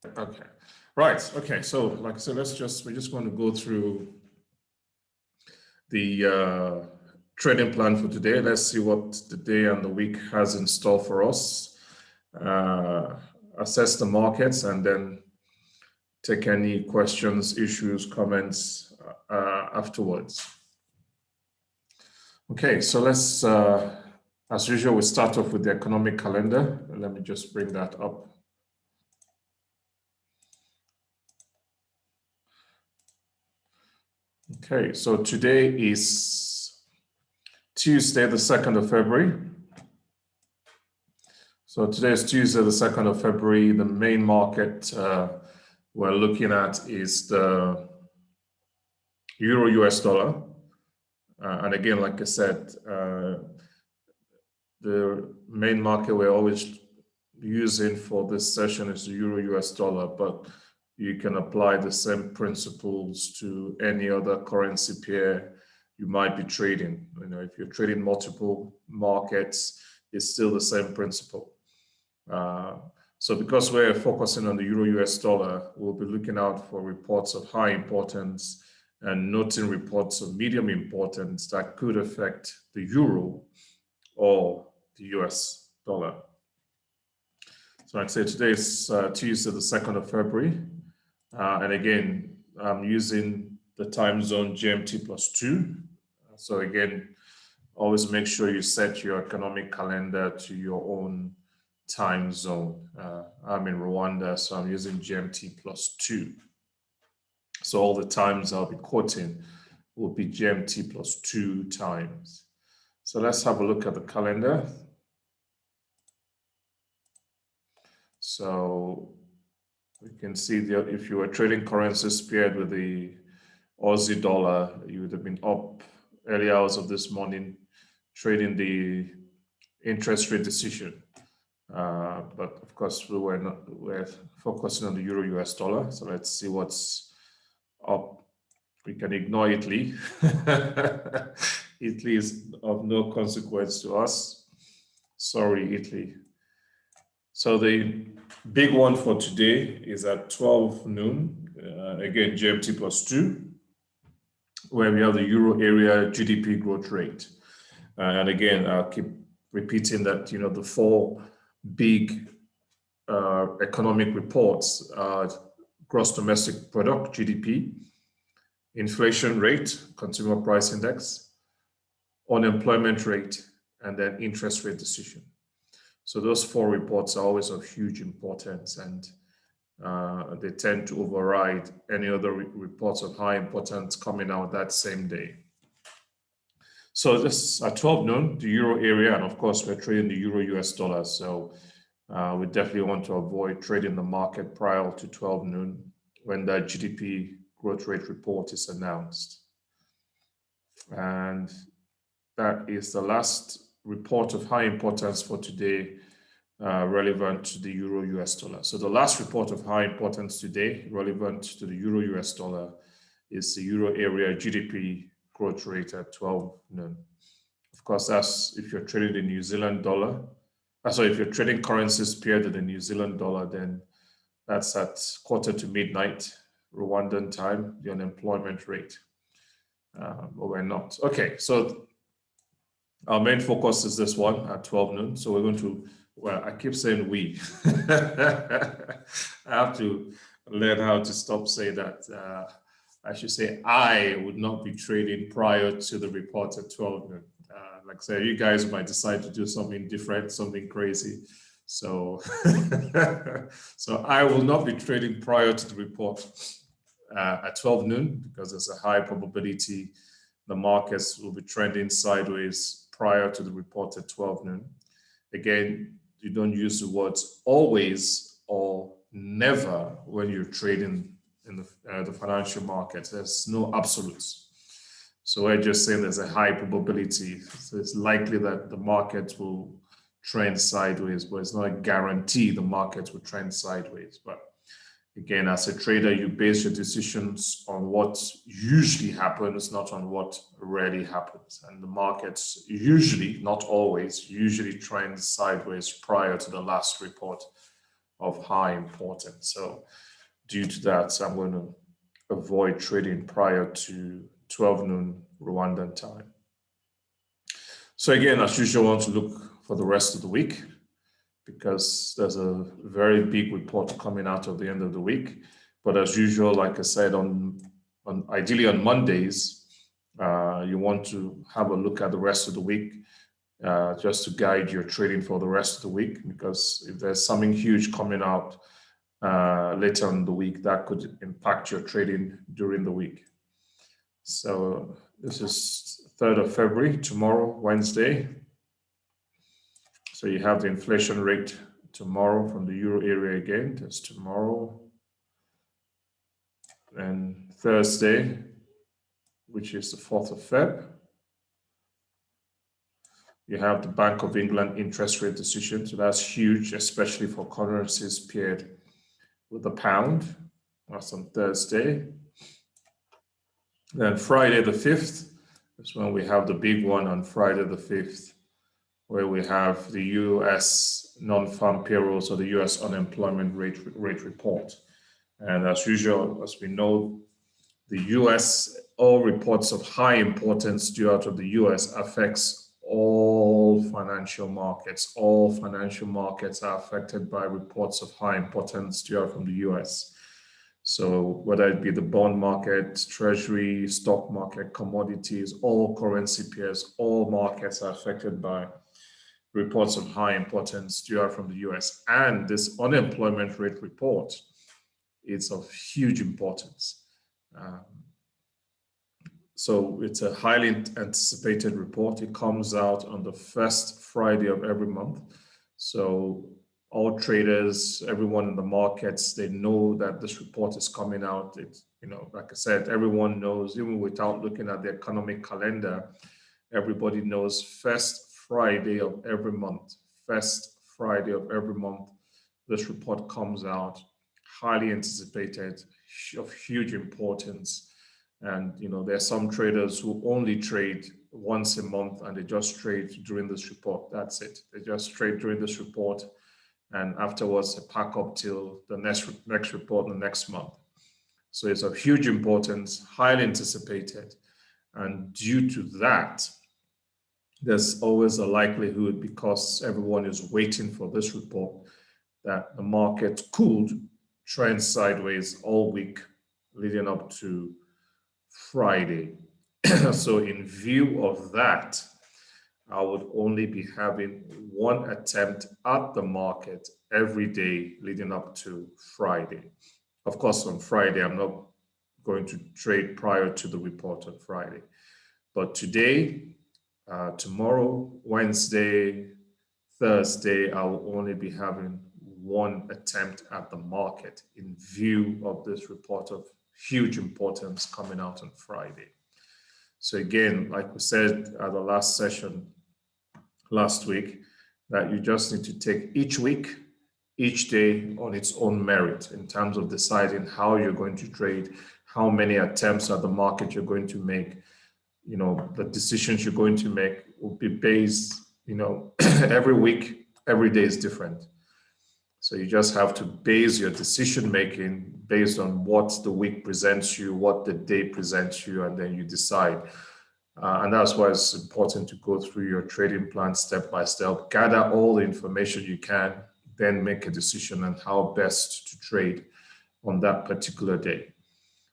Okay, right. Okay, so like I said, we're just going to go through the trading plan for today. Let's see what the day and the week has in store for us. Assess the markets and then take any questions, issues, comments afterwards. Okay, so let's, as usual, we start off with the economic calendar. Let me just bring that up. Okay, so today is Tuesday, the 2nd of February. So today is Tuesday, the 2nd of February. The main market we're looking at is the Euro-US dollar. And again, like I said, the main market we're always using for this session is the Euro-US dollar, but you can apply the same principles to any other currency pair you might be trading. You know, if you're trading multiple markets, it's still the same principle. So because we're focusing on the Euro-US dollar, we'll be looking out for reports of high importance and noting reports of medium importance that could affect the euro or the US dollar. So I'd say today is Tuesday, the 2nd of February. And again, I'm using the time zone GMT +2. So again, always make sure you set your economic calendar to your own time zone. I'm in Rwanda, so I'm using GMT +2. So all the times I'll be quoting will be GMT +2 times. So let's have a look at the calendar. So we can see that if you were trading currencies paired with the Aussie dollar, you would have been up early hours of this morning trading the interest rate decision. But of course, we're focusing on the Euro-US dollar. So let's see what's up. We can ignore Italy. Italy is of no consequence to us. Sorry, Italy. So the big one for today is at 12 noon, again, GMT +2, where we have the Euro area GDP growth rate. And again, I'll keep repeating that, you know, the four big economic reports are gross domestic product, GDP, inflation rate, consumer price index, unemployment rate, and then interest rate decision. So those four reports are always of huge importance, and they tend to override any other reports of high importance coming out that same day. So this at 12 noon, the Euro area, and of course we're trading the Euro-US dollar. So we definitely want to avoid trading the market prior to 12 noon when that GDP growth rate report is announced. And that is the last report of high importance for today, relevant to the Euro-US dollar. So the last report of high importance today, relevant to the Euro-US dollar, is the Euro area GDP growth rate at 12 noon. Of course, that's if you're trading the New Zealand dollar. So if you're trading currencies paired to the New Zealand dollar, then that's at quarter to midnight, Rwandan time, the unemployment rate. But we're not. Okay, so our main focus is this one at 12 noon. So we're going to, well, I keep saying we. I have to learn how to stop saying that. I should say I would not be trading prior to the report at 12 noon. Like I said, you guys might decide to do something different, something crazy. So, so I will not be trading prior to the report at 12 noon because there's a high probability the markets will be trending sideways prior to the report at 12 noon. Again, you don't use the words always or never when you're trading in the financial markets. There's no absolutes. So we're just saying there's a high probability. So it's likely that the market will trend sideways, but it's not a guarantee the market will trend sideways. But again, as a trader, you base your decisions on what usually happens, not on what rarely happens. And the markets usually, not always, usually trend sideways prior to the last report of high importance. So due to that, I'm going to avoid trading prior to 12 noon Rwandan time. So again, as usual, I want to look for the rest of the week because there's a very big report coming out of the end of the week. But as usual, like I said, ideally on Mondays, you want to have a look at the rest of the week just to guide your trading for the rest of the week, because if there's something huge coming out later in the week, that could impact your trading during the week. So this is 3rd of February, tomorrow, Wednesday. So you have the inflation rate tomorrow from the Euro area again. That's tomorrow. And Thursday, which is the 4th of Feb. You have the Bank of England interest rate decision. So that's huge, especially for currencies paired with the pound. That's on Thursday. Then Friday the 5th is when we have the big one on Friday the 5th, where we have the US non-farm payrolls or the US unemployment rate report. And as usual, as we know, the US, all reports of high importance due out of the US affects all financial markets. All financial markets are affected by reports of high importance due out from the US. So whether it be the bond market, treasury, stock market, commodities, all currency pairs, all markets are affected by reports of high importance due out from the US. And this unemployment rate report is of huge importance. So it's a highly anticipated report. It comes out on the first Friday of every month. So all traders, everyone in the markets, they know that this report is coming out. It's, like I said, everyone knows, even without looking at the economic calendar, everybody knows first Friday of every month, this report comes out, highly anticipated, of huge importance. And, there are some traders who only trade once a month and they just trade during this report. That's it. They just trade during this report. And afterwards, they pack up till the next report the next month. So it's of huge importance, highly anticipated. And due to that, there's always a likelihood, because everyone is waiting for this report, that the market could trend sideways all week leading up to Friday. So in view of that, I would only be having one attempt at the market every day leading up to Friday. Of course, on Friday, I'm not going to trade prior to the report on Friday. But today, tomorrow, Wednesday, Thursday, I will only be having one attempt at the market in view of this report of huge importance coming out on Friday. So again, like we said at the last session last week, that you just need to take each week, each day on its own merit in terms of deciding how you're going to trade, how many attempts at the market you're going to make. The decisions you're going to make will be based, every week, every day is different. So you just have to base your decision making based on what the week presents you, what the day presents you, and then you decide. And that's why it's important to go through your trading plan step by step, gather all the information you can, then make a decision on how best to trade on that particular day.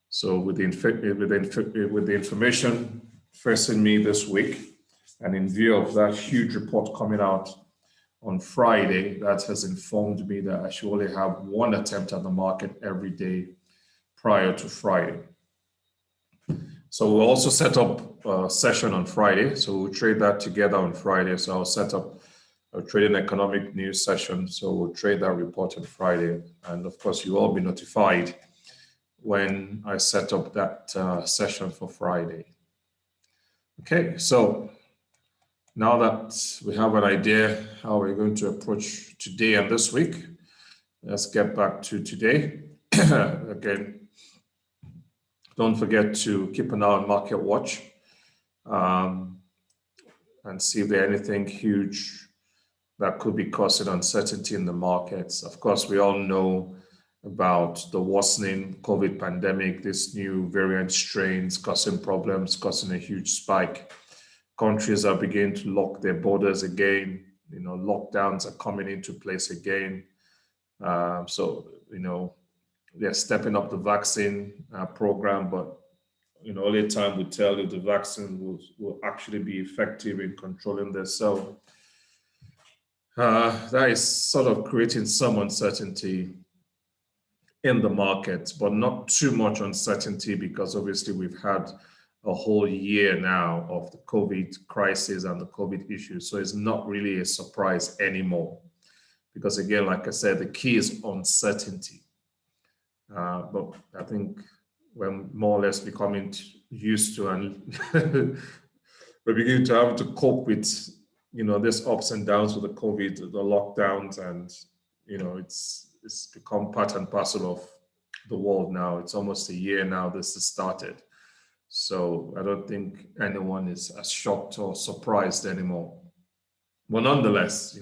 So with the information facing me this week, and in view of that huge report coming out on Friday, that has informed me that I should only have one attempt at the market every day prior to Friday. So we'll also set up a session on Friday. So we'll trade that together on Friday. So I'll set up a trading economic news session. So we'll trade that report on Friday. And of course, you will all be notified when I set up that session for Friday. Okay, so now that we have an idea how we're going to approach today and this week, let's get back to today. Again, don't forget to keep an eye on Market Watch and see if there's anything huge that could be causing uncertainty in the markets. Of course, we all know about the worsening COVID pandemic, this new variant strains causing problems, causing a huge spike. Countries are beginning to lock their borders again. Lockdowns are coming into place again. So, they're stepping up the vaccine program, but only time will tell if the vaccine will actually be effective in controlling this. So that is sort of creating some uncertainty in the market, but not too much uncertainty because obviously we've had a whole year now of the COVID crisis and the COVID issues. So it's not really a surprise anymore because again, like I said, the key is uncertainty. But I think we're more or less becoming used to and we're beginning to have to cope with, this ups and downs with the COVID, the lockdowns, and, it's become part and parcel of the world now. It's almost a year now this has started. So I don't think anyone is as shocked or surprised anymore. But nonetheless,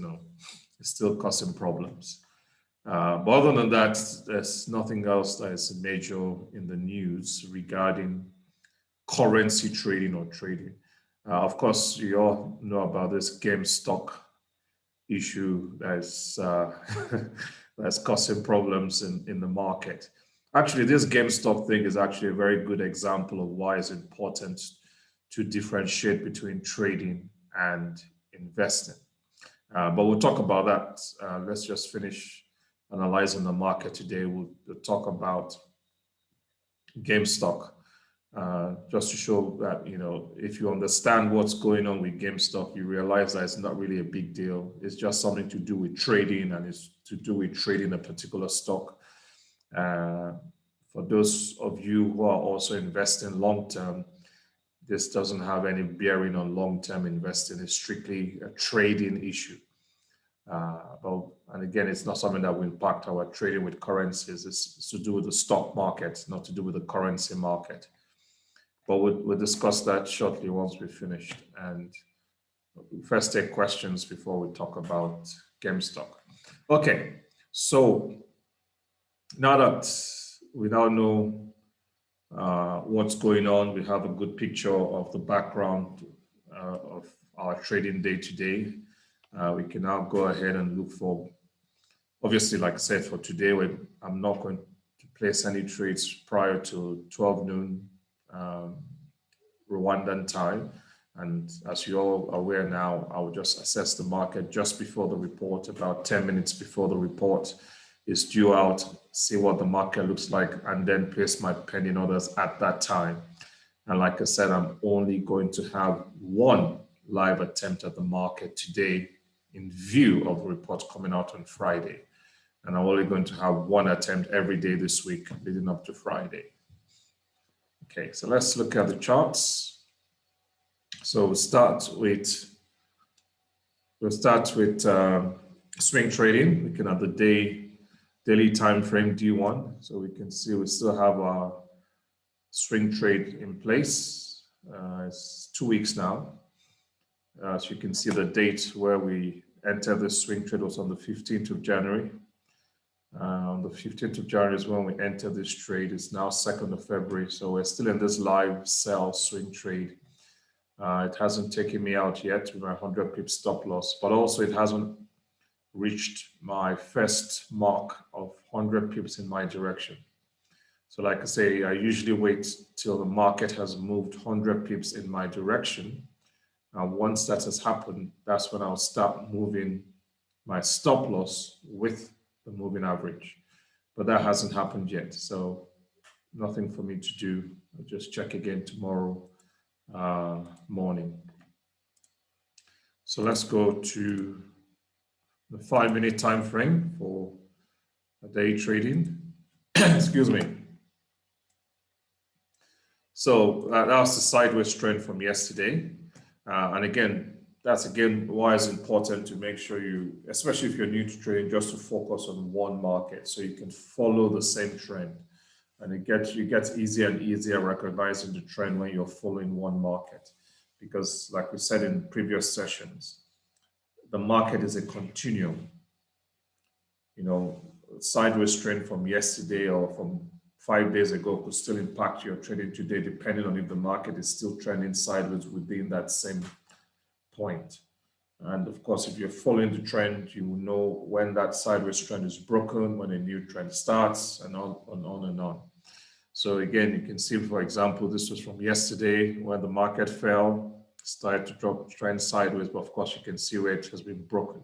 it's still causing problems. But other than that, there's nothing else that is major in the news regarding currency trading or trading. Of course, you all know about this GameStop issue that's that's causing problems in the market. Actually, this GameStop thing is actually a very good example of why it's important to differentiate between trading and investing. But we'll talk about that. Let's just finish analyzing the market today. We'll talk about GameStop. Just to show that, if you understand what's going on with GameStop, you realize that it's not really a big deal. It's just something to do with trading, and it's to do with trading a particular stock. For those of you who are also investing long-term, this doesn't have any bearing on long-term investing. It's strictly a trading issue. And again, it's not something that will impact our trading with currencies. It's to do with the stock market, not to do with the currency market. But we'll discuss that shortly once we've finished. And we'll first take questions before we talk about GameStop. Okay, so now that we now know what's going on, we have a good picture of the background of our trading day today. We can now go ahead and look for, obviously, like I said, for today, I'm not going to place any trades prior to 12 noon Rwandan time. And as you're all aware now, I will just assess the market just before the report, about 10 minutes before the report is due out, see what the market looks like, and then place my pending orders at that time. And like I said, I'm only going to have one live attempt at the market today in view of the report coming out on Friday. And I'm only going to have one attempt every day this week leading up to Friday. Okay, so let's look at the charts. So we'll start with swing trading, looking at the daily time frame D1. So we can see we still have our swing trade in place. It's 2 weeks now. As you can see, the date where we entered this swing trade was on the 15th of January. On the 15th of January is when we entered this trade. It's now 2nd of February. So we're still in this live sell swing trade. It hasn't taken me out yet with my 100 pip stop loss, but also it hasn't reached my first mark of 100 pips in my direction. So like I say, I usually wait till the market has moved 100 pips in my direction. And once that has happened, that's when I'll start moving my stop loss with the moving average. But that hasn't happened yet. So nothing for me to do. I'll just check again tomorrow morning. So let's go to the 5-minute time frame for day trading. Excuse me. So that was the sideways trend from yesterday. And again, that's why it's important to make sure you, especially if you're new to trading, just to focus on one market so you can follow the same trend. And it gets easier and easier recognizing the trend when you're following one market. Because like we said in previous sessions, the market is a continuum. You know, sideways trend from yesterday or from 5 days ago could still impact your trading today, depending on if the market is still trending sideways within that same point. And of course, if you're following the trend, you will know when that sideways trend is broken, when a new trend starts, and on and on. So again, you can see, for example, this was from yesterday when the market fell, started to drop trend sideways, but of course you can see where it has been broken.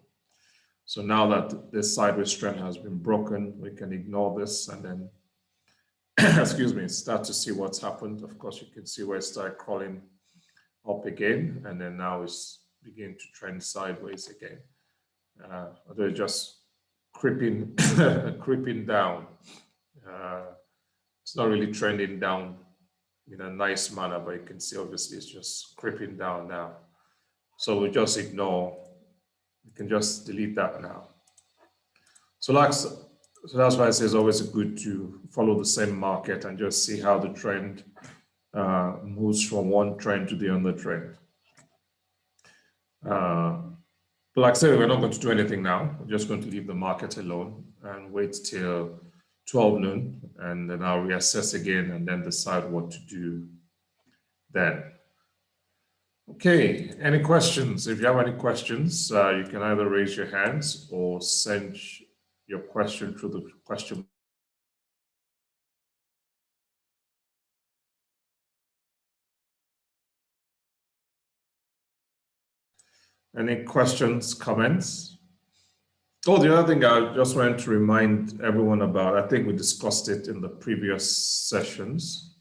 So now that this sideways trend has been broken, we can ignore this and then, excuse me, start to see what's happened. Of course, you can see where it started crawling up again, and then now it's beginning to trend sideways again. Although it's just creeping, creeping down. It's not really trending down in a nice manner, but you can see obviously it's just creeping down now. So we just ignore. You can just delete that now. So that's why I say it's always good to follow the same market and just see how the trend moves from one trend to the other trend. But like I said, we're not going to do anything now. We're just going to leave the market alone and wait till 12 noon, and then I'll reassess again and then decide what to do then. Okay, any questions? If you have any questions, you can either raise your hands or send your question through the question. Any questions, comments? Oh, the other thing I just wanted to remind everyone about, I think we discussed it in the previous sessions.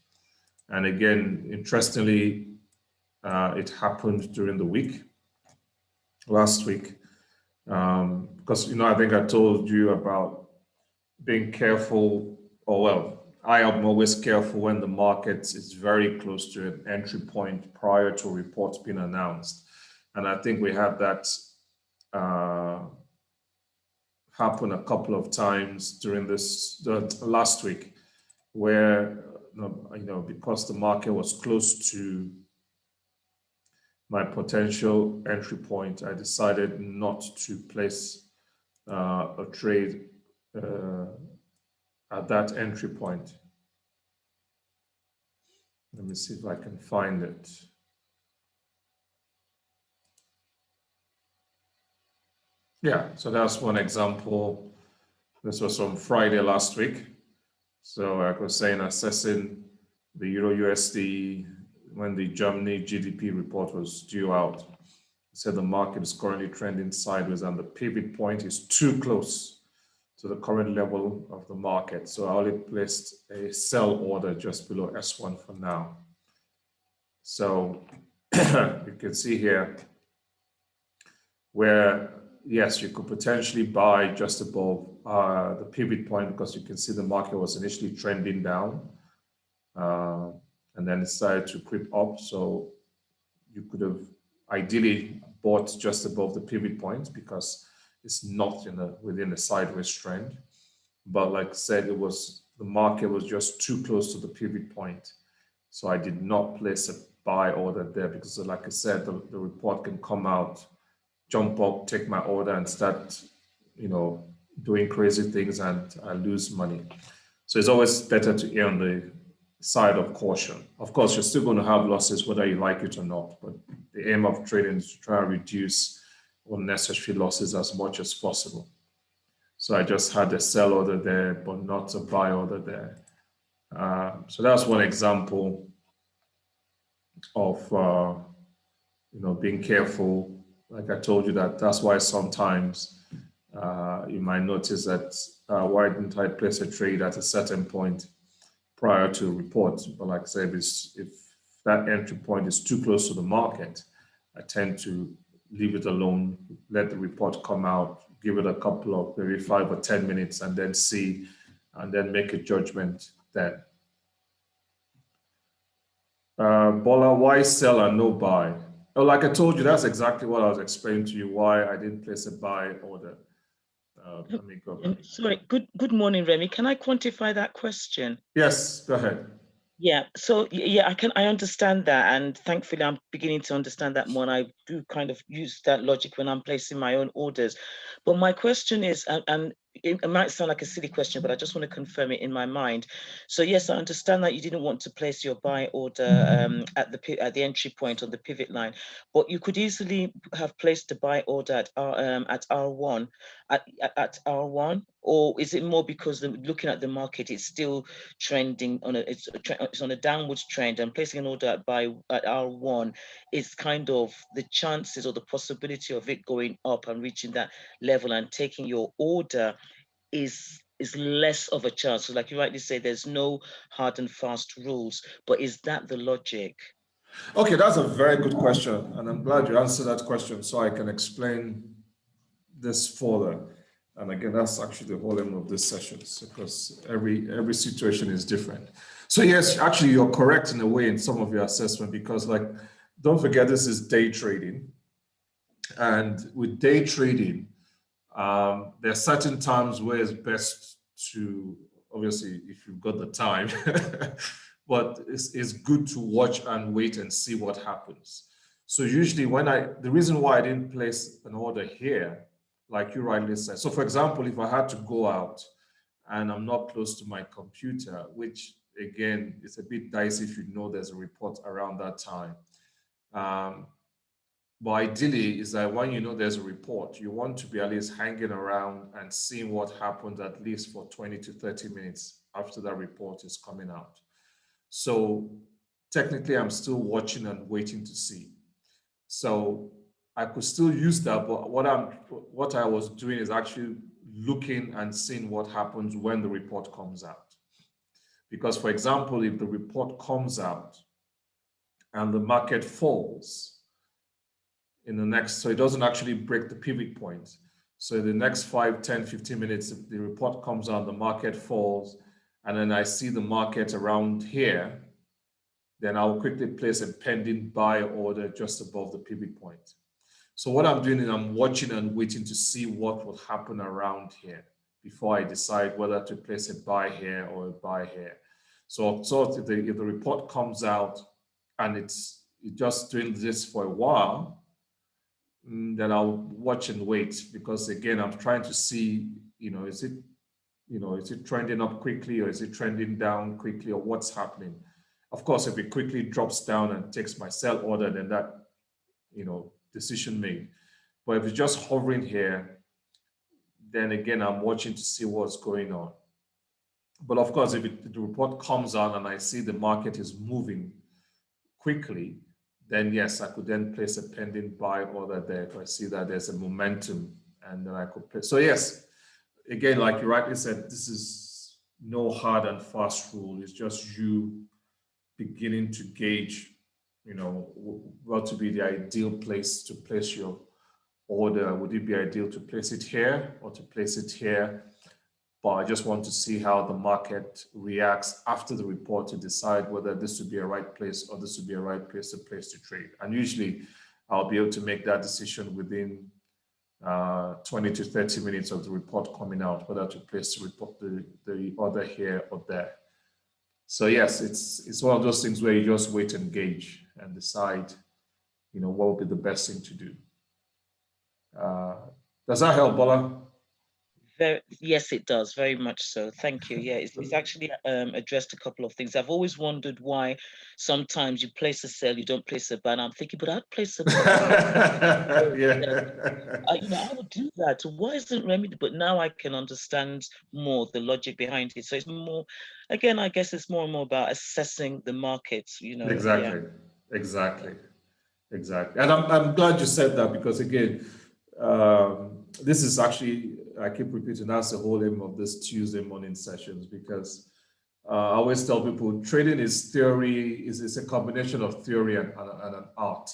And again, interestingly, it happened during the week, last week. Because, you know, I think I told you about being careful, or well, I am always careful when the market is very close to an entry point prior to reports being announced. And I think we had that happen a couple of times during the last week, where, you know, because the market was close to my potential entry point, I decided not to place a trade at that entry point. Let me see if I can find it. Yeah, so that's one example. This was on Friday last week. So like I was saying, assessing the EURUSD when the Germany GDP report was due out. I said the market is currently trending sideways and the pivot point is too close to the current level of the market. So I only placed a sell order just below S1 for now. So you can see here where, yes, you could potentially buy just above the pivot point, because you can see the market was initially trending down and then it started to creep up. So you could have ideally bought just above the pivot point because it's not within a sideways trend. But like I said, the market was just too close to the pivot point. So I did not place a buy order there because, like I said, the report can come out, jump up, take my order and start, you know, doing crazy things, and I lose money. So it's always better to err on the side of caution. Of course, you're still going to have losses whether you like it or not, but the aim of trading is to try and reduce unnecessary losses as much as possible. So I just had a sell order there, but not a buy order there. So that's one example of you know, being careful. Like I told you, that's why sometimes you might notice that why didn't I place a trade at a certain point prior to report? But like I said, if that entry point is too close to the market, I tend to leave it alone, let the report come out, give it a couple of maybe 5 or 10 minutes, and then see, and then make a judgment then. Bola, why sell and no buy? Oh, like I told you, that's exactly what I was explaining to you, why I didn't place a buy order. Let me go back. Sorry, good morning, Remy. Can I quantify that question? Yes, go ahead. Yeah, so yeah, I understand that, and thankfully I'm beginning to understand that more. And I do kind of use that logic when I'm placing my own orders. But my question is, and it might sound like a silly question, but I just want to confirm it in my mind. So yes, I understand that you didn't want to place your buy order at the entry point on the pivot line, but you could easily have placed the buy order at R1 at R1, or is it more because looking at the market, it's still trending on it's on a downwards trend, and placing an order at R1 is kind of the chances or the possibility of it going up and reaching that level and taking your order is less of a chance. So like you rightly say, there's no hard and fast rules, but is that the logic? Okay, that's a very good question, and I'm glad you answered that question so I can explain this further. And again, that's actually the whole aim of this session, because every situation is different. So yes, actually, you're correct in a way in some of your assessment, because like, don't forget, this is day trading. And with day trading, there are certain times where it's best to, obviously, if you've got the time, but it's good to watch and wait and see what happens. So usually the reason why I didn't place an order here, like you rightly said. So for example, if I had to go out and I'm not close to my computer, which again, it's a bit dicey if you know there's a report around that time. But ideally, is that when you know there's a report, you want to be at least hanging around and seeing what happens at least for 20 to 30 minutes after that report is coming out. So technically, I'm still watching and waiting to see. So I could still use that, but what I was doing is actually looking and seeing what happens when the report comes out. Because, for example, if the report comes out and the market falls in the next, so it doesn't actually break the pivot point. So in the next 5, 10, 15 minutes, if the report comes out, the market falls, and then I see the market around here, then I'll quickly place a pending buy order just above the pivot point. So what I'm doing is I'm watching and waiting to see what will happen around here before I decide whether to place a buy here or a buy here. So if the report comes out and it's just doing this for a while, then I'll watch and wait, because again, I'm trying to see, is it trending up quickly, or is it trending down quickly, or what's happening? Of course, if it quickly drops down and takes my sell order, then that, decision made. But if it's just hovering here, then again, I'm watching to see what's going on. But of course, if the report comes out and I see the market is moving quickly, then yes, I could then place a pending buy order there if I see that there's a momentum, and then I could place. So yes, again, like you rightly said, this is no hard and fast rule. It's just you beginning to gauge, what to be the ideal place to place your order. Would it be ideal to place it here or to place it here? But I just want to see how the market reacts after the report to decide whether this would be a right place or this would be a right place to trade. And usually I'll be able to make that decision within 20 to 30 minutes of the report coming out, whether to place the order here or there. So yes, it's one of those things where you just wait and gauge and decide, what would be the best thing to do. Does that help, Bola? Yes, it does, very much so. Thank you. Yeah, it's actually addressed a couple of things. I've always wondered why sometimes you place a sell, you don't place a buy. And I'm thinking, but I'd place a buy. Yeah. I would do that. Why isn't remedy? But now I can understand more the logic behind it. So it's more, again, I guess it's more and more about assessing the markets. Exactly. Yeah. Exactly. Exactly. And I'm glad you said that, because again, this is actually, I keep repeating, that's the whole aim of this Tuesday morning sessions, because I always tell people trading is theory, is a combination of theory and an art.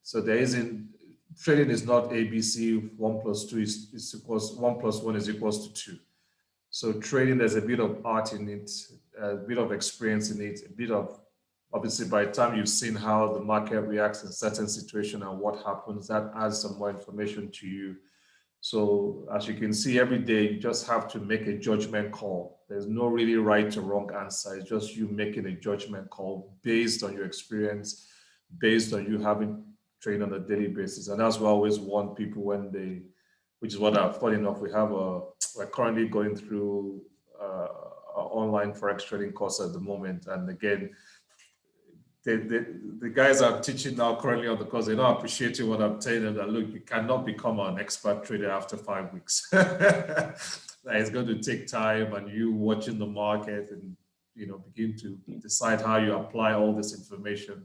So trading is not ABC, 1 plus 2 is equals 1 plus 1 is equals to 2. So trading, there's a bit of art in it, a bit of experience in it, a bit of, obviously, by the time you've seen how the market reacts in certain situation and what happens, that adds some more information to you. So as you can see, every day you just have to make a judgment call. There's no really right or wrong answer. It's just you making a judgment call based on your experience, based on you having trained on a daily basis. And that's what I always want people when they, which is what I've funny enough, we're currently going through our online Forex trading course at the moment. And again, the guys I'm teaching now currently on the course, they're not appreciating what I'm telling them, that look, you cannot become an expert trader after 5 weeks. That it's going to take time, and you watching the market and begin to decide how you apply all this information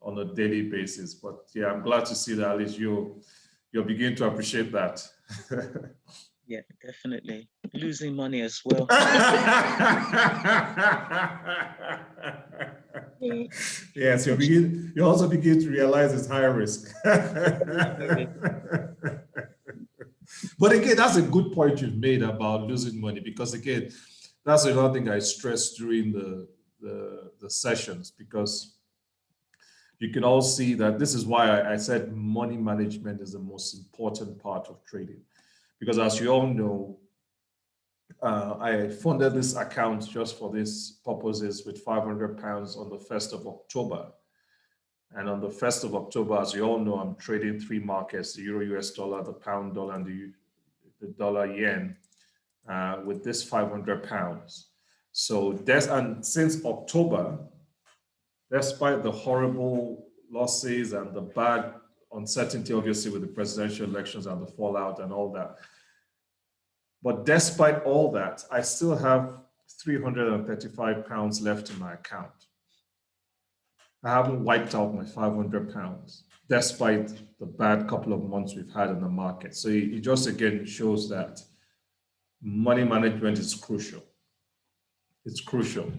on a daily basis. But yeah, I'm glad to see that at least you're beginning to appreciate that. Yeah, definitely. Losing money as well. Yes, you also begin to realize it's higher risk. But again, that's a good point you've made about losing money, because again, that's another thing I stressed during the sessions, because you can all see that this is why I said money management is the most important part of trading. Because as you all know, I funded this account just for these purposes with £500 on the 1st of October. And on the 1st of October, as you all know, I'm trading 3 markets, the Euro US dollar, the pound dollar, and the dollar yen, with this £500. So and since October, despite the horrible losses and the bad uncertainty, obviously, with the presidential elections and the fallout and all that, but despite all that, I still have £335 left in my account. I haven't wiped out my £500, despite the bad couple of months we've had in the market. So it just again shows that money management is crucial. It's crucial.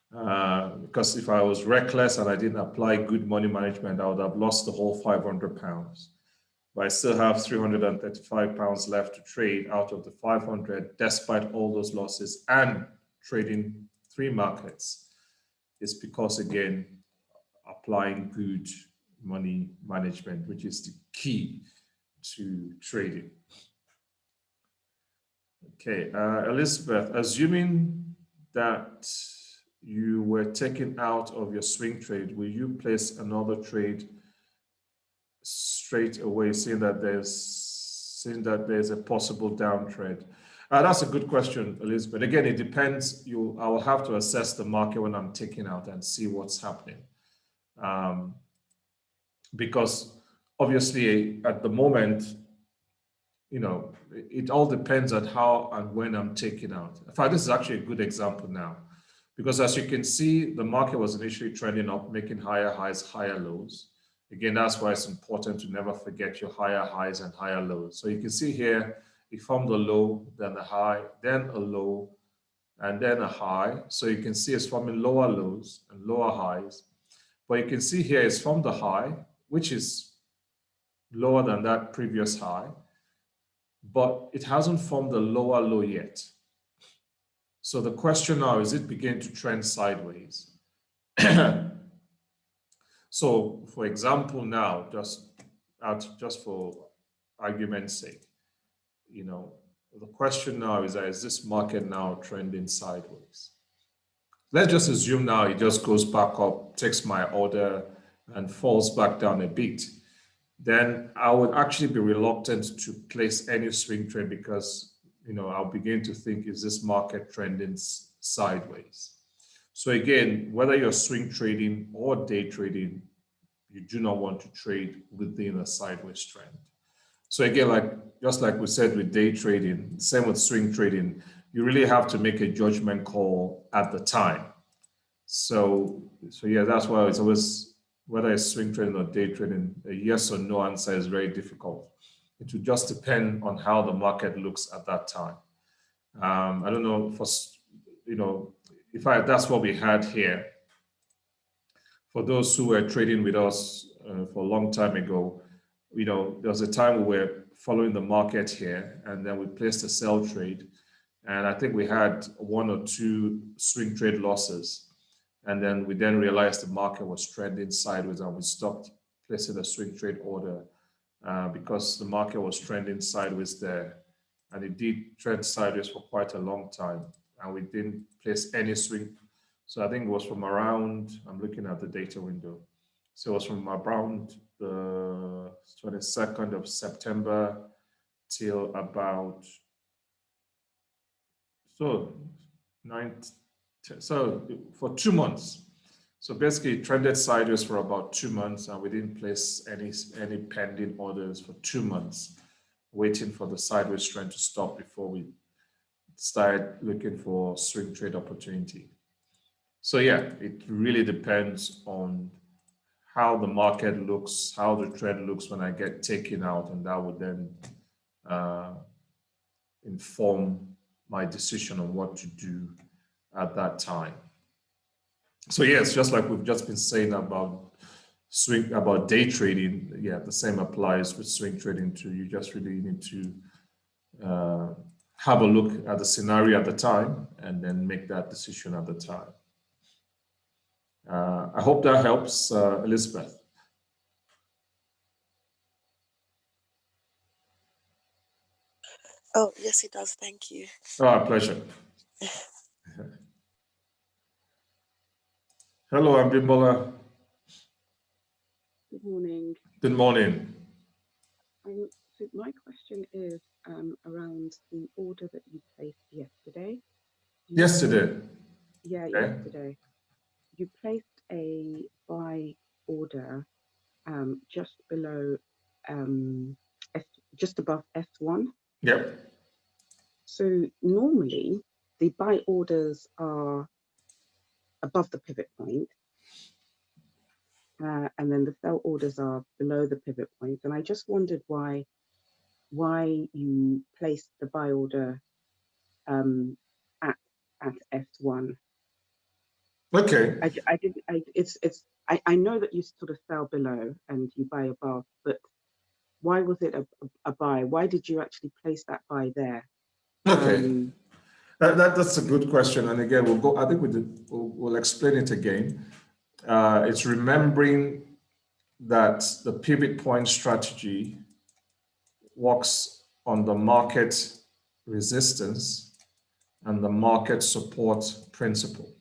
Because if I was reckless and I didn't apply good money management, I would have lost the whole £500. But I still have £335 left to trade out of the 500, despite all those losses and trading 3 markets. It's because, again, applying good money management, which is the key to trading. Okay, Elizabeth, assuming that you were taken out of your swing trade, will you place another trade straight away, seeing that there's a possible downtrend? That's a good question, Elizabeth. Again, it depends. I will have to assess the market when I'm taking out and see what's happening. Because obviously at the moment, it all depends on how and when I'm taking out. In fact, this is actually a good example now, because as you can see, the market was initially trending up, making higher highs, higher lows. Again, that's why it's important to never forget your higher highs and higher lows. So you can see here, it formed a low, then a high, then a low, and then a high. So you can see it's forming lower lows and lower highs. But you can see here it's formed a high, which is lower than that previous high, but it hasn't formed a lower low yet. So the question now, is it beginning to trend sideways? So for example, now, just for argument's sake, the question now is this market now trending sideways? Let's just assume now it just goes back up, takes my order, and falls back down a bit. Then I would actually be reluctant to place any swing trade, because I'll begin to think, is this market trending sideways? So again, whether you're swing trading or day trading, you do not want to trade within a sideways trend. So again, just like we said with day trading, same with swing trading, you really have to make a judgment call at the time. So yeah, that's why it's always, whether it's swing trading or day trading, a yes or no answer is very difficult. It will just depend on how the market looks at that time. I don't know, that's what we had here. For those who were trading with us for a long time ago, there was a time we were following the market here, and then we placed a sell trade. And I think we had 1 or 2 swing trade losses. And then we realized the market was trending sideways, and we stopped placing a swing trade order because the market was trending sideways there. And it did trend sideways for quite a long time. And we didn't place any swing. So I think it was from around, I'm looking at the data window. So it was from around the 22nd of September till about, so 9th, so for 2 months. So basically it trended sideways for about 2 months and we didn't place any pending orders for 2 months, waiting for the sideways trend to stop before we started looking for swing trade opportunity. So yeah, it really depends on how the market looks, how the trend looks when I get taken out, and that would then inform my decision on what to do at that time. So yes, just like we've just been saying about day trading, yeah, the same applies with swing trading too. You just really need to have a look at the scenario at the time and then make that decision at the time. I hope that helps, Elizabeth. Oh, yes, it does. Thank you. Oh, pleasure. Hello, Abimbola. Good morning. Good morning. So my question is around the order that you placed yesterday. Yesterday? Yeah, okay. Yesterday. You placed a buy order just below, just above S1. Yep. So normally the buy orders are above the pivot point. And then the sell orders are below the pivot point. And I just wondered why you placed the buy order at S1. Okay. I know that you sort of sell below and you buy above, but why was it a buy? Why did you actually place that buy there? Okay. That's a good question. And again, we'll go, I think we'll explain it again. It's remembering that the pivot point strategy works on the market resistance and the market support principle.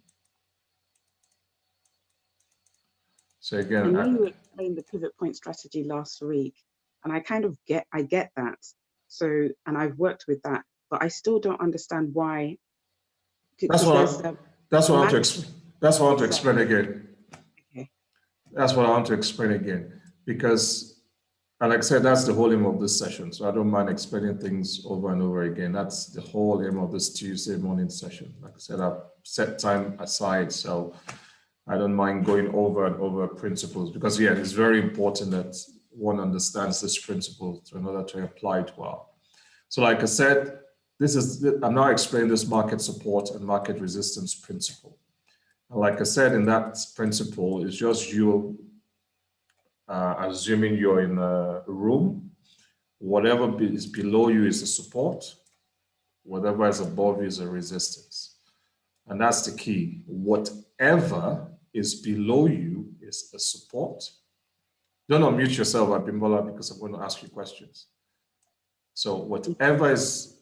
So again, I know you explained the pivot point strategy last week, and I kind of get that. So, and I've worked with that, but I still don't understand why. That's what I want to explain again. Okay. That's what I want to explain again, because, and like I said, that's the whole aim of this session. So I don't mind explaining things over and over again. That's the whole aim of this Tuesday morning session. Like I said, I've set time aside, so I don't mind going over and over principles, because yeah, it's very important that one understands this principle in order to apply it well. So like I said, I'm now explaining this market support and market resistance principle. And like I said, in that principle, it's just you assuming you're in a room, whatever is below you is a support, whatever is above you is a resistance. And that's the key. Whatever is below you is a support. Don't unmute yourself, Abimbola, because I'm going to ask you questions. So whatever is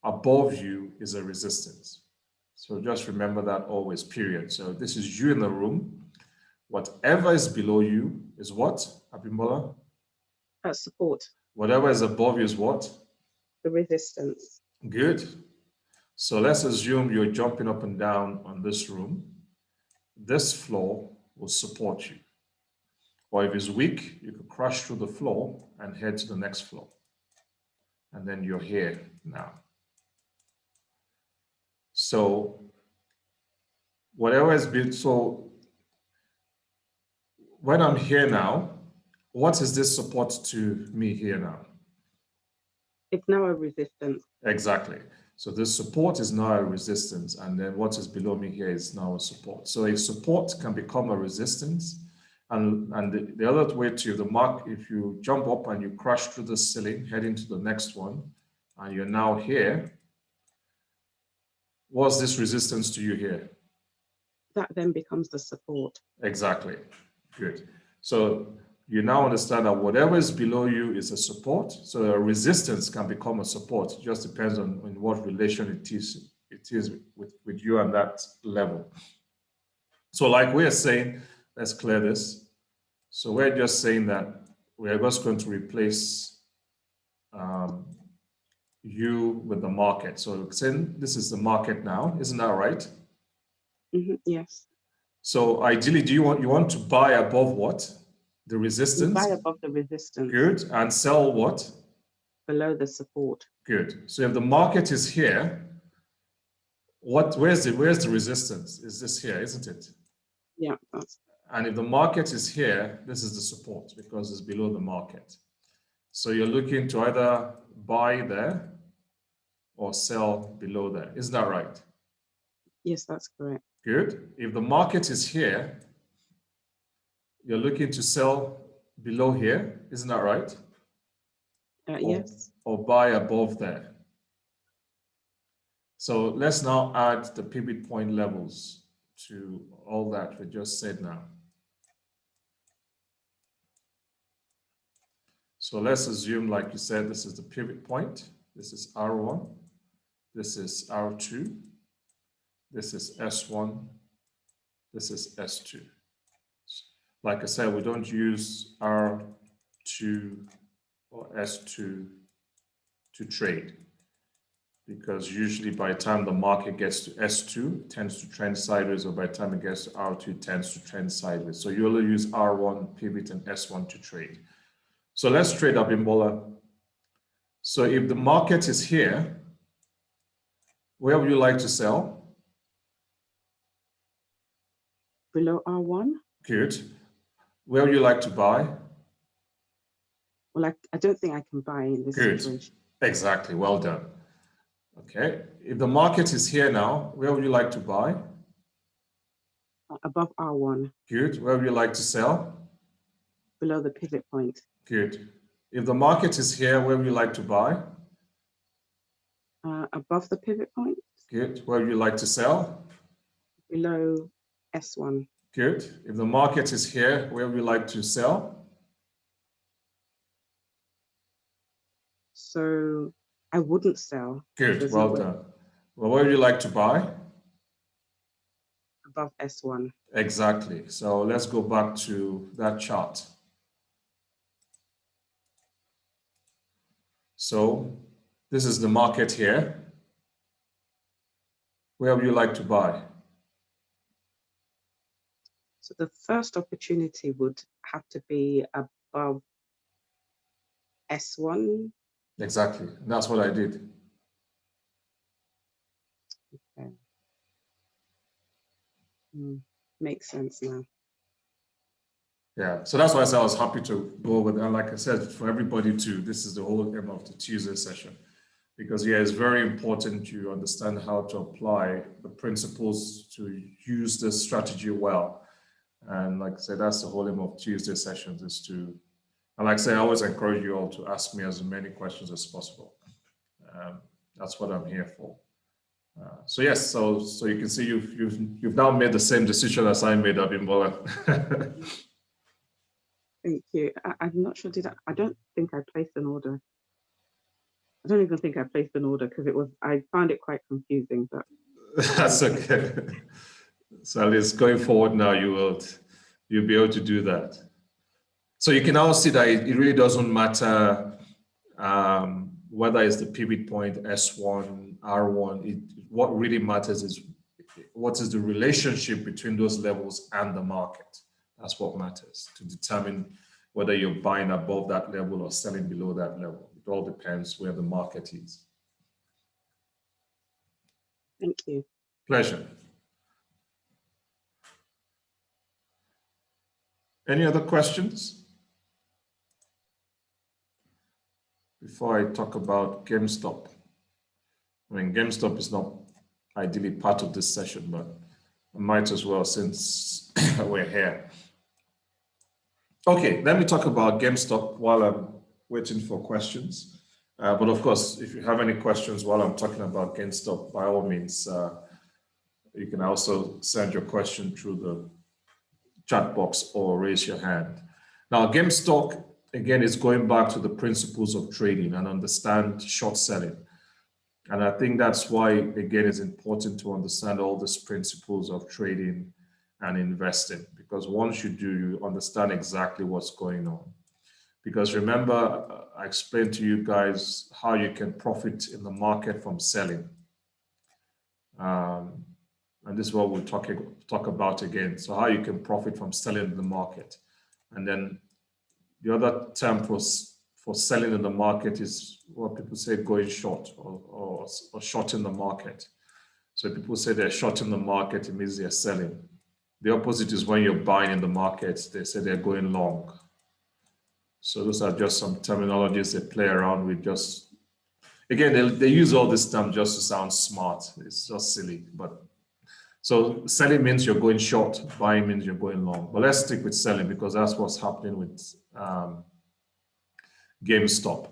above you is a resistance. So just remember that always, period. So this is you in the room. Whatever is below you is what, Abimbola? Support. Whatever is above you is what? The resistance. Good. So let's assume you're jumping up and down on this room. This floor will support you. Or if it's weak, you could crash through the floor and head to the next floor. And then you're here now. So whatever is built, so when I'm here now, what is this support to me here now? It's now a resistance. Exactly. So this support is now a resistance, and then what is below me here is now a support. So a support can become a resistance. And the other way to the mark, if you jump up and you crash through the ceiling, heading to the next one, and you're now here, what's this resistance to you here? That then becomes the support. Exactly. Good. So you now understand that whatever is below you is a support. So a resistance can become a support. It just depends on in what relation it is with you and that level. So like we're saying, let's clear this. So we're just saying that we're just going to replace you with the market. So saying this is the market now, isn't that right? Yes. So ideally, you want to buy above what? The resistance? Buy above the resistance. Good. And sell what? Below the support. Good. So if the market is here, where's the resistance? Is this here, isn't it? Yeah. And if the market is here, this is the support because it's below the market. So you're looking to either buy there or sell below there. Isn't that right? Yes, that's correct. Good. If the market is here, you're looking to sell below here. Isn't that right? Yes. Or buy above there. So let's now add the pivot point levels to all that we just said now. So let's assume, like you said, this is the pivot point. This is R1. This is R2. This is S1. This is S2. Like I said, we don't use R2 or S2 to trade because usually by the time the market gets to S2, it tends to trend sideways, or by the time it gets to R2, it tends to trend sideways. So you only use R1 pivot and S1 to trade. So let's trade Abimbola. So if the market is here, where would you like to sell? Below R1. Good. Where would you like to buy? Well, I don't think I can buy in this situation. Exactly. Well done. Okay. If the market is here now, where would you like to buy? Above R1. Good. Where would you like to sell? Below the pivot point. Good. If the market is here, where would you like to buy? Above the pivot point. Good. Where would you like to sell? Below S1. Good. If the market is here, where would you like to sell? So I wouldn't sell. Good. Well done. Well, where would you like to buy? Above S1. Exactly. So let's go back to that chart. So this is the market here. Where would you like to buy? So the first opportunity would have to be above S1. Exactly. That's what I did. Okay. Makes sense now. Yeah, so that's why I said I was happy to go with, and like I said, for everybody too, this is the whole aim of the Tuesday session. Because yeah, it's very important you understand how to apply the principles to use this strategy well. And like I said, that's the whole aim of Tuesday sessions is to, and like I say, I always encourage you all to ask me as many questions as possible. That's what I'm here for. So yes, so you can see you've now made the same decision as I made, Abimbola. Thank you. I'm not sure, I don't think I placed an order. I don't even think I placed an order because I found it quite confusing, but. That's okay. So at least going forward now, you'll be able to do that. So you can now see that it really doesn't matter whether it's the pivot point, S1, R1, what really matters is what is the relationship between those levels and the market. That's what matters to determine whether you're buying above that level or selling below that level. It all depends where the market is. Thank you. Pleasure. Any other questions? Before I talk about GameStop. I mean, GameStop is not ideally part of this session, but I might as well since we're here. Okay, let me talk about GameStop while I'm waiting for questions. But of course, if you have any questions while I'm talking about GameStop, by all means, you can also send your question through the chat box or raise your hand. Now, GameStop, again, is going back to the principles of trading and understand short selling. And I think that's why, again, it's important to understand all these principles of trading and investing, because once you do, you understand exactly what's going on. Because remember, I explained to you guys how you can profit in the market from selling. And this is what we'll talk about again. So how you can profit from selling in the market. And then the other term for selling in the market is what people say going short or short in the market. So people say they're short in the market, it means they're selling. The opposite is when you're buying in the market, they say they're going long. So those are just some terminologies they play around with. Just again, they use all this term just to sound smart. It's just silly. But so selling means you're going short, buying means you're going long. But let's stick with selling because that's what's happening with GameStop.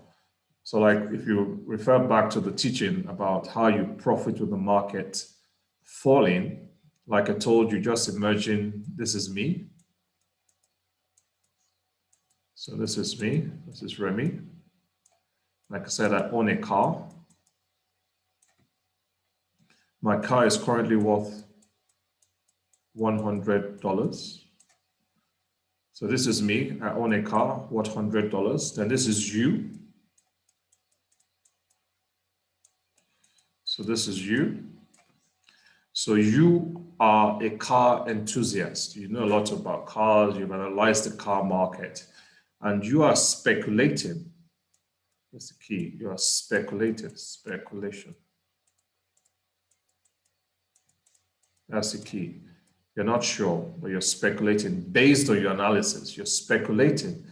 So like if you refer back to the teaching about how you profit with the market falling, like I told you, just imagine this is me. So this is me, this is Remy. Like I said, I own a car. My car is currently worth $100. So this is me, I own a car worth $100. Then this is you. So this is you. So you are a car enthusiast. You know a lot about cars, you've analyzed the car market, and you are speculating. That's the key. You are speculating, speculation. That's the key. You're not sure, but you're speculating based on your analysis. You're speculating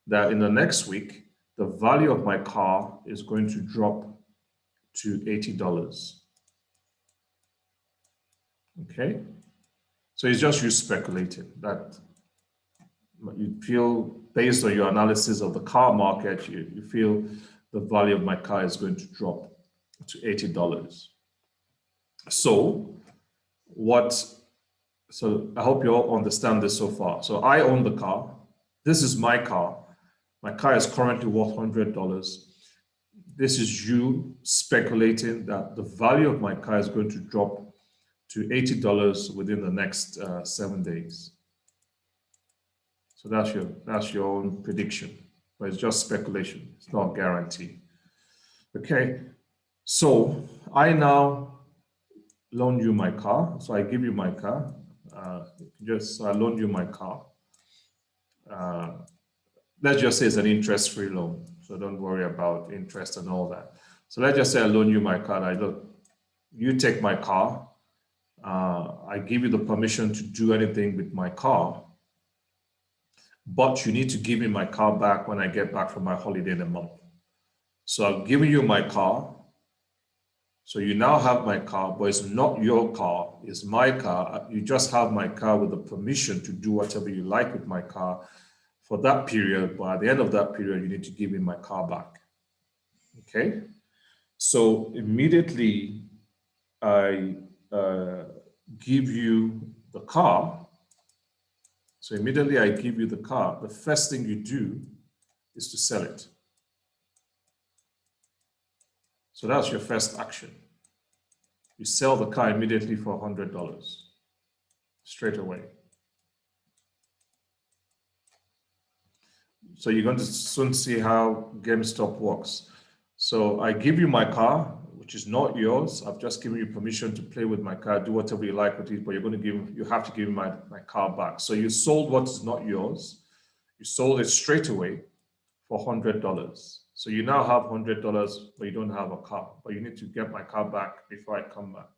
that in the next week, the value of my car is going to drop to $80. Okay? So it's just you speculating that you feel based on your analysis of the car market, you feel the value of my car is going to drop to $80. So I hope you all understand this so far. So I own the car. This is my car. My car is currently worth $100. This is you speculating that the value of my car is going to drop to $80 within the next 7 days. So that's your own prediction, but it's just speculation. It's not a guarantee. Okay, so I now loan you my car. So I give you my car. I loan you my car. Let's just say it's an interest-free loan. So don't worry about interest and all that. So let's just say I loan you my car. You take my car. I give you the permission to do anything with my car, but you need to give me my car back when I get back from my holiday in a month. So I've given you my car. So you now have my car, but it's not your car, it's my car. You just have my car with the permission to do whatever you like with my car for that period, but at the end of that period, you need to give me my car back. Okay? So immediately I give you the car. So immediately I give you the car, the first thing you do is to sell it. So that's your first action. You sell the car immediately for $100, straight away. So you're going to soon see how GameStop works. So I give you my car, which is not yours. I've just given you permission to play with my car, do whatever you like with it, but you have to give me my car back. So you sold what is not yours. You sold it straight away for $100. So you now have $100, but you don't have a car, but you need to get my car back before I come back.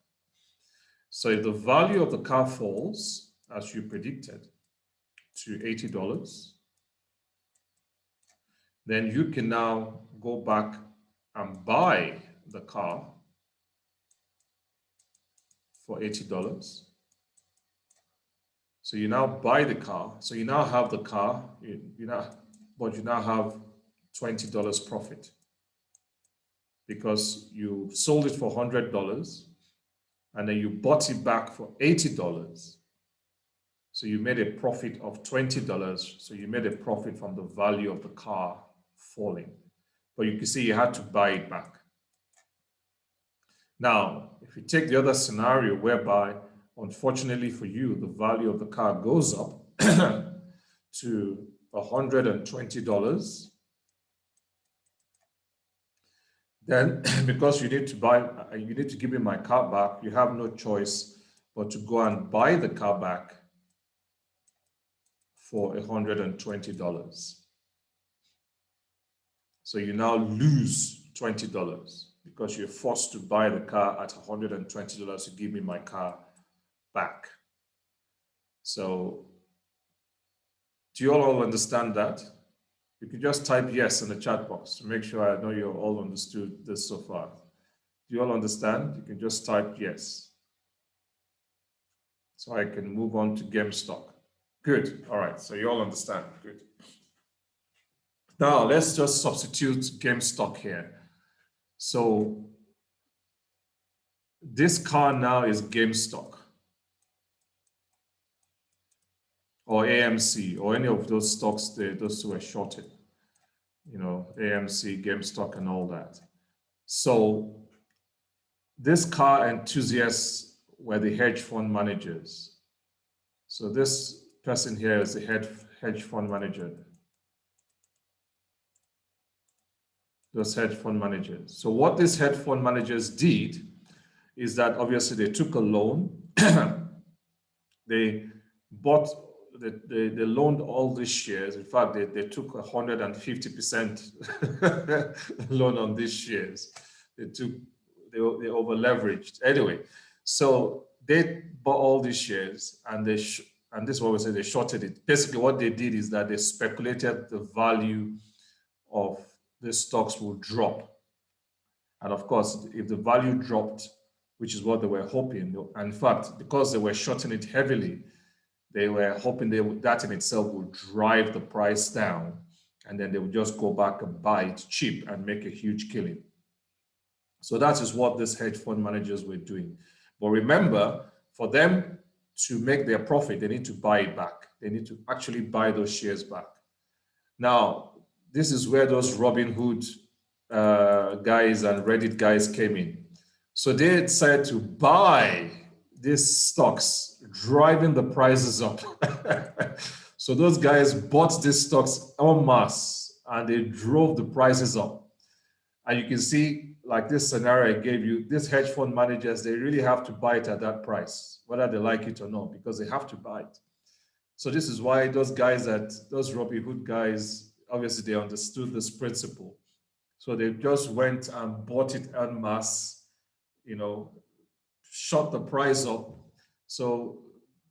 So if the value of the car falls, as you predicted, to $80, then you can now go back and buy the car for $80. So you now buy the car. So you now have the car, but you now have $20 profit because you sold it for $100 and then you bought it back for $80. So you made a profit of $20. So you made a profit from the value of the car falling. But you can see you had to buy it back. Now, if you take the other scenario whereby, unfortunately for you, the value of the car goes up to $120, then because you need to give me my car back, you have no choice but to go and buy the car back for $120. So you now lose $20 because you're forced to buy the car at $120 to give me my car back. So do you all understand that? You can just type yes in the chat box to make sure I know you all understood this so far. Do you all understand? You can just type yes. So I can move on to GameStop. Good. All right. So you all understand. Good. Now let's just substitute GameStop here. So this car now is GameStop or AMC or any of those stocks, those who were shorted, you know, AMC, GameStop and all that. So this car enthusiasts were the hedge fund managers. So this person here is the hedge fund manager. Those hedge fund managers. So what these hedge fund managers did is that obviously they took a loan. They bought, they loaned all these shares. In fact, they took 150% loan on these shares. They over leveraged. Anyway, so they bought all these shares and this is what we say, they shorted it. Basically what they did is that they speculated the value of the stocks will drop. And of course, if the value dropped, which is what they were hoping, and in fact, because they were shorting it heavily, they were hoping that in itself would drive the price down, and then they would just go back and buy it cheap and make a huge killing. So that is what these hedge fund managers were doing. But remember, for them to make their profit, they need to buy it back. They need to actually buy those shares back. Now, this is where those Robinhood guys and Reddit guys came in. So they decided to buy these stocks, driving the prices up. So those guys bought these stocks en masse and they drove the prices up. And you can see, like this scenario I gave you, these hedge fund managers, they really have to buy it at that price, whether they like it or not, because they have to buy it. So this is why those guys those Robinhood guys, obviously they understood this principle. So they just went and bought it en masse, you know, shot the price up. So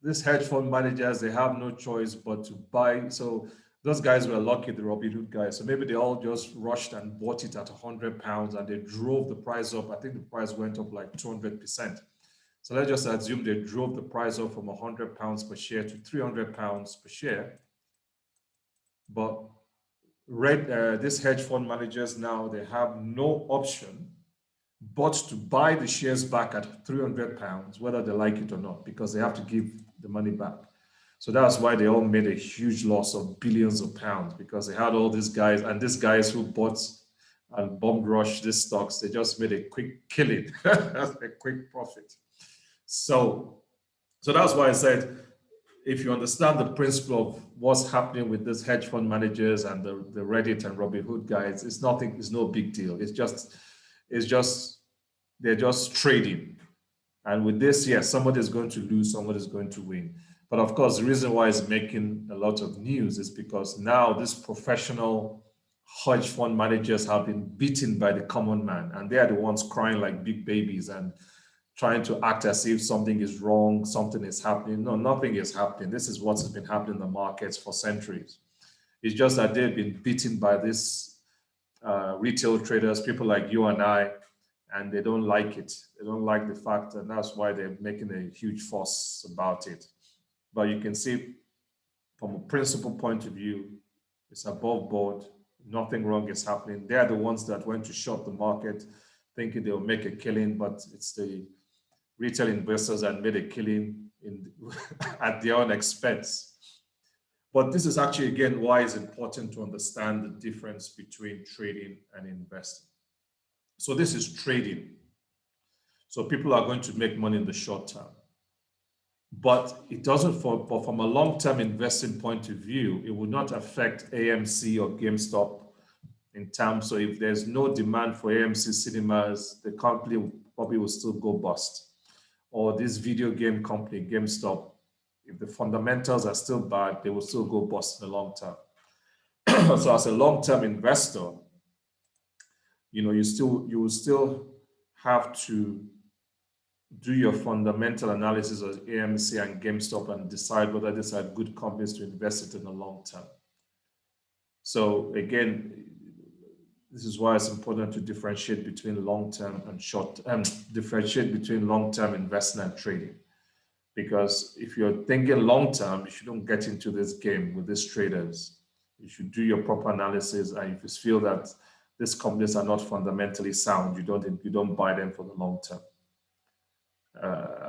these hedge fund managers, they have no choice but to buy. So those guys were lucky, the Robinhood guys. So maybe they all just rushed and bought it at £100 and they drove the price up. I think the price went up like 200%. So let's just assume they drove the price up from £100 per share to £300 per share. But these hedge fund managers now, they have no option but to buy the shares back at £300, whether they like it or not, because they have to give the money back. So that's why they all made a huge loss of billions of pounds, because they had all these guys, and these guys who bought and bomb rushed these stocks, they just made a quick killing, a quick profit. So that's why I said, if you understand the principle of what's happening with these hedge fund managers and the Reddit and Robinhood guys, it's no big deal. They're just trading. And with this, yes, somebody's going to lose, somebody's going to win. But of course, the reason why it's making a lot of news is because now these professional hedge fund managers have been beaten by the common man, and they are the ones crying like big babies and trying to act as if something is wrong, something is happening. No, nothing is happening. This is what has been happening in the markets for centuries. It's just that they've been beaten by these retail traders, people like you and I, and they don't like it. They don't like the fact, and that's why they're making a huge fuss about it. But you can see from a principle point of view, it's above board. Nothing wrong is happening. They're the ones that went to short the market thinking they'll make a killing, but it's the retail investors that made a killing, at their own expense. But this is actually, again, why it's important to understand the difference between trading and investing. So this is trading. So people are going to make money in the short term. But it doesn't, from a long-term investing point of view, it will not affect AMC or GameStop in terms. So if there's no demand for AMC cinemas, the company probably will still go bust. Or this video game company, GameStop, if the fundamentals are still bad, they will still go bust in the long term. So as a long-term investor, you know, you will still have to do your fundamental analysis of AMC and GameStop and decide whether these are good companies to invest in the long term. So again, this is why it's important to differentiate between long-term and short-term, differentiate between long-term investment and trading. Because if you're thinking long-term, you shouldn't get into this game with these traders. You should do your proper analysis, and if you feel that these companies are not fundamentally sound, you don't buy them for the long term.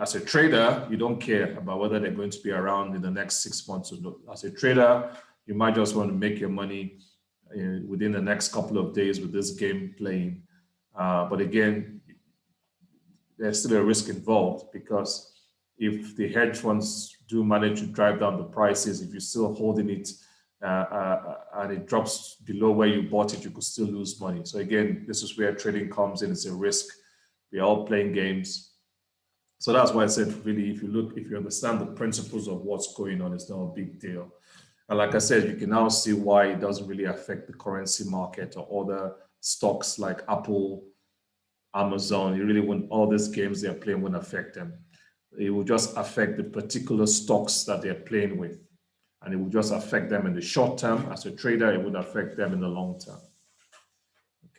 As a trader, you don't care about whether they're going to be around in the next 6 months or not. As a trader, you might just want to make your money within the next couple of days with this game playing. But again, there's still a risk involved, because if the hedge funds do manage to drive down the prices, if you're still holding it and it drops below where you bought it, you could still lose money. So again, this is where trading comes in. It's a risk. We're all playing games. So that's why I said, really, if you understand the principles of what's going on, it's not a big deal. And like I said, you can now see why it doesn't really affect the currency market or other stocks like Apple, Amazon. You really won't, all these games they're playing won't affect them. It will just affect the particular stocks that they're playing with. And it will just affect them in the short term. As a trader, it would affect them in the long term.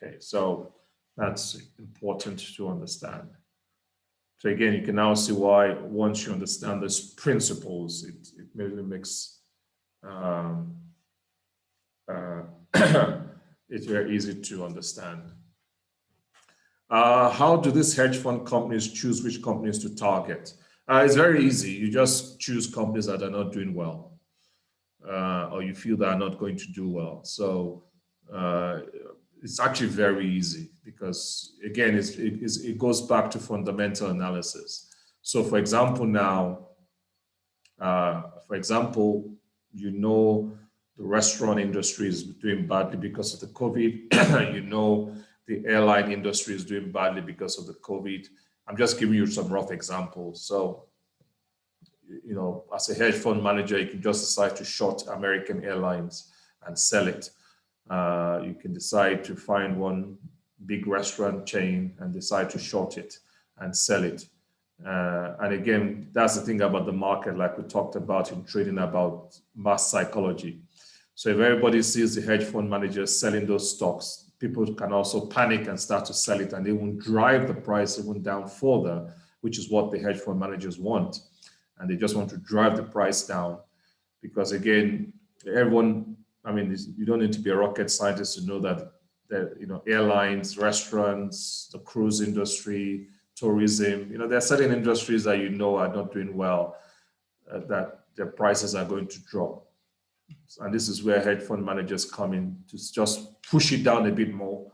Okay, so that's important to understand. So again, you can now see why once you understand these principles, it really makes it's very easy to understand. How do these hedge fund companies choose which companies to target? It's very easy. You just choose companies that are not doing well, or you feel they are not going to do well. So it's actually very easy, because again, it goes back to fundamental analysis. So for example, now, you know, the restaurant industry is doing badly because of the COVID. You know, the airline industry is doing badly because of the COVID. I'm just giving you some rough examples. So, you know, as a hedge fund manager, you can just decide to short American Airlines and sell it. You can decide to find one big restaurant chain and decide to short it and sell it. And again, that's the thing about the market, like we talked about in trading, about mass psychology. So if everybody sees the hedge fund managers selling those stocks, people can also panic and start to sell it, and they won't drive the price even down further, which is what the hedge fund managers want. And they just want to drive the price down, because again, everyone, I mean, you don't need to be a rocket scientist to know that, you know, airlines, restaurants, the cruise industry, tourism, you know, there are certain industries that you know are not doing well, that their prices are going to drop. And this is where hedge fund managers come in to just push it down a bit more.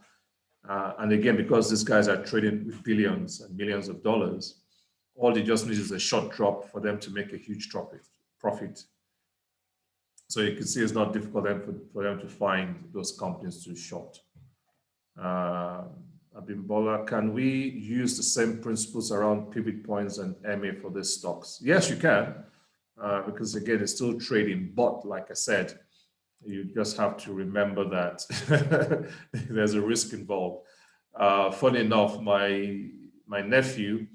And again, because these guys are trading with billions and millions of dollars, all they just need is a short drop for them to make a huge profit. So you can see it's not difficult for them to find those companies to short. Abimbola, can we use the same principles around pivot points and MA for these stocks? Yes, you can, because again, it's still trading. But like I said, you just have to remember that there's a risk involved. Funny enough, my nephew,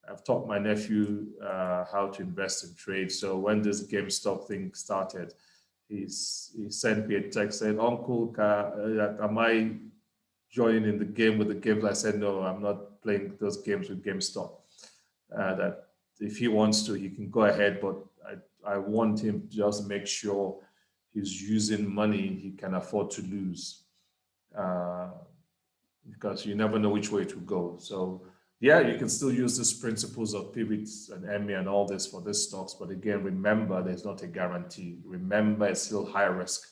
I've taught my nephew how to invest and trade. So when this GameStop thing started, he sent me a text saying, "Uncle, am I joining in the game with the games?" I said, "No, I'm not playing those games with GameStop. That if he wants to, he can go ahead, but I want him to just make sure he's using money he can afford to lose, because you never know which way to go." So yeah, you can still use these principles of pivots and MA and all this for these stocks. But again, remember, there's not a guarantee. Remember, it's still high risk.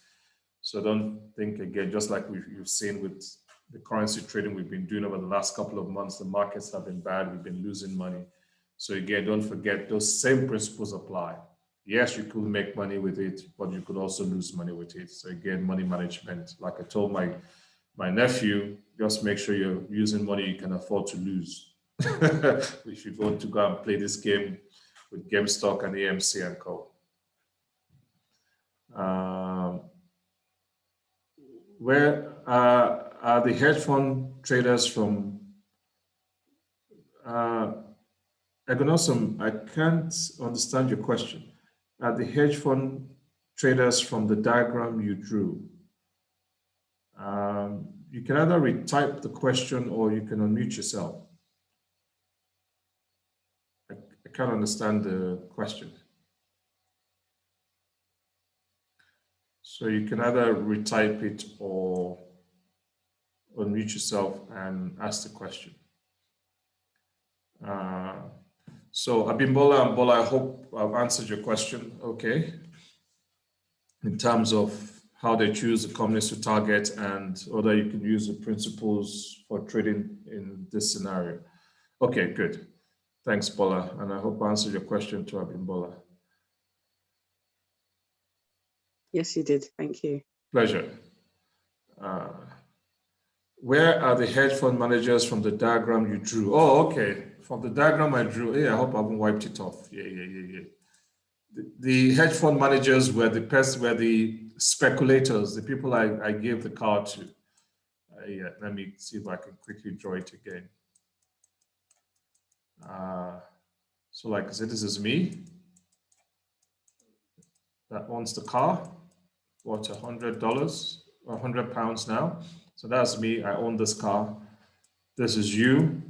So don't think, again, just like you've seen with the currency trading we've been doing over the last couple of months, the markets have been bad, we've been losing money. So again, don't forget those same principles apply. Yes, you could make money with it, but you could also lose money with it. So again, money management, like I told my nephew, just make sure you're using money you can afford to lose. If you want to go and play this game with GameStop and AMC and Co. Where are the hedge fund traders from? Egonosum, I can't understand your question. Are the hedge fund traders from the diagram you drew? You can either retype the question or you can unmute yourself. I can't understand the question. So you can either retype it or unmute yourself and ask the question. So Abimbola and Bola, I hope I've answered your question, okay? In terms of how they choose the companies to target and whether you can use the principles for trading in this scenario. Okay, good. Thanks, Bola, and I hope I answered your question to Abimbola. Yes, you did. Thank you. Pleasure. Where are the hedge fund managers from the diagram you drew? Oh, okay. From the diagram I drew, I hope I haven't wiped it off. Yeah. The hedge fund managers were the speculators, the people I gave the card to. Let me see if I can quickly draw it again. So like I said, this is me. That owns the car. What, $100 or £100 now? So that's me. I own this car. This is you,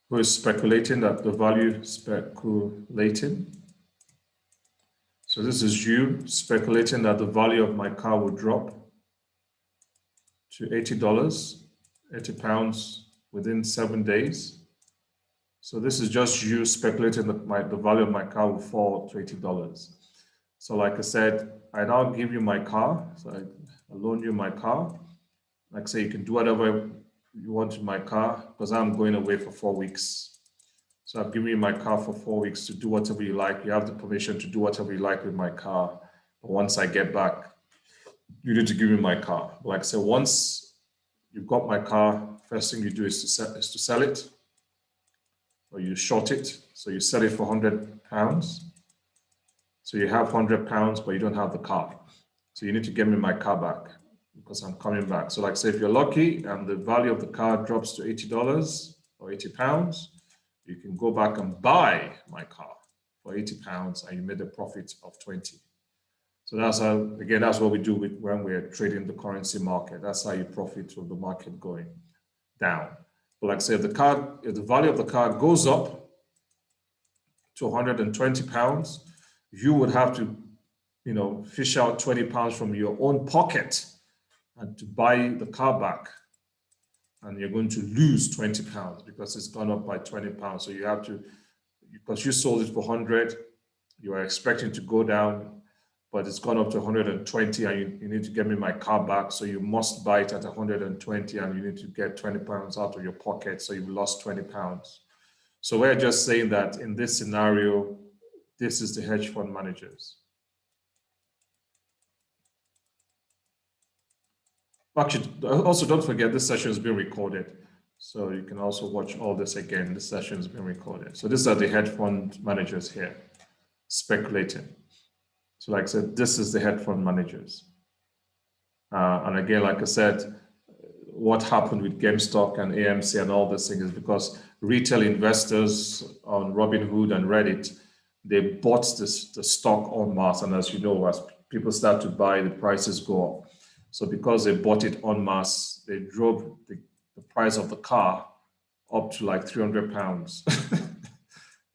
who is speculating that the value speculating. So this is you speculating that the value of my car will drop to $80, 80 pounds within 7 days. So this is just you speculating that the value of my car will fall to $80. So like I said, I now give you my car. So I loan you my car. Like I say, you can do whatever you want in my car because I'm going away for 4 weeks. So I've given you my car for 4 weeks to do whatever you like. You have the permission to do whatever you like with my car. But once I get back, you need to give me my car. Like I said, once you've got my car, first thing you do is to sell it, or you short it. So you sell it for £100. So you have £100, but you don't have the car. So you need to get me my car back because I'm coming back. So like I say, if you're lucky and the value of the car drops to $80 or £80, you can go back and buy my car for £80 and you made a profit of 20. So that's how, again, that's what we do when we're trading the currency market. That's how you profit from the market going down. But like I say, if the value of the car goes up to £120, you would have to, fish out £20 from your own pocket and to buy the car back. And you're going to lose £20 because it's gone up by £20. So you have to, because you sold it for 100, you are expecting to go down, but it's gone up to 120 and you need to get me my car back. So you must buy it at 120 and you need to get £20 out of your pocket. So you've lost £20. So we're just saying that in this scenario, this is the hedge fund managers. Actually, also don't forget this session is being recorded. So you can also watch all this again. This session is being recorded. So these are the hedge fund managers here, speculating. So like I said, this is the hedge fund managers. And again, like I said, what happened with GameStop and AMC and all this thing is because retail investors on Robinhood and Reddit, they bought the stock en masse. And as you know, as people start to buy, the prices go up. So because they bought it en masse, they drove the price of the car up to like £300.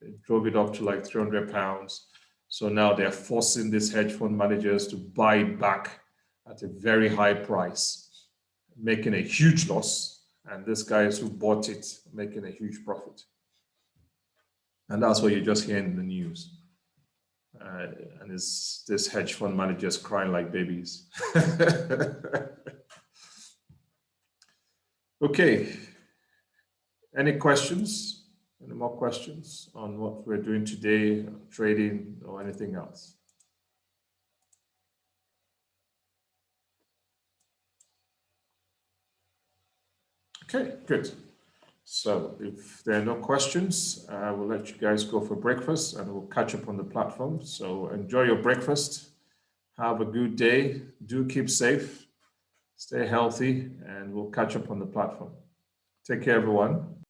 They drove it up to like £300. So now they're forcing these hedge fund managers to buy it back at a very high price, making a huge loss. And this guy is who bought it, making a huge profit. And that's what you're just hearing in the news. And it's this hedge fund managers crying like babies. Okay. Any questions? Any more questions on what we're doing today, trading or anything else? Okay, good. So if there are no questions, I will let you guys go for breakfast and we'll catch up on the platform. So enjoy your breakfast. Have a good day. Do keep safe. Stay healthy and we'll catch up on the platform. Take care, everyone.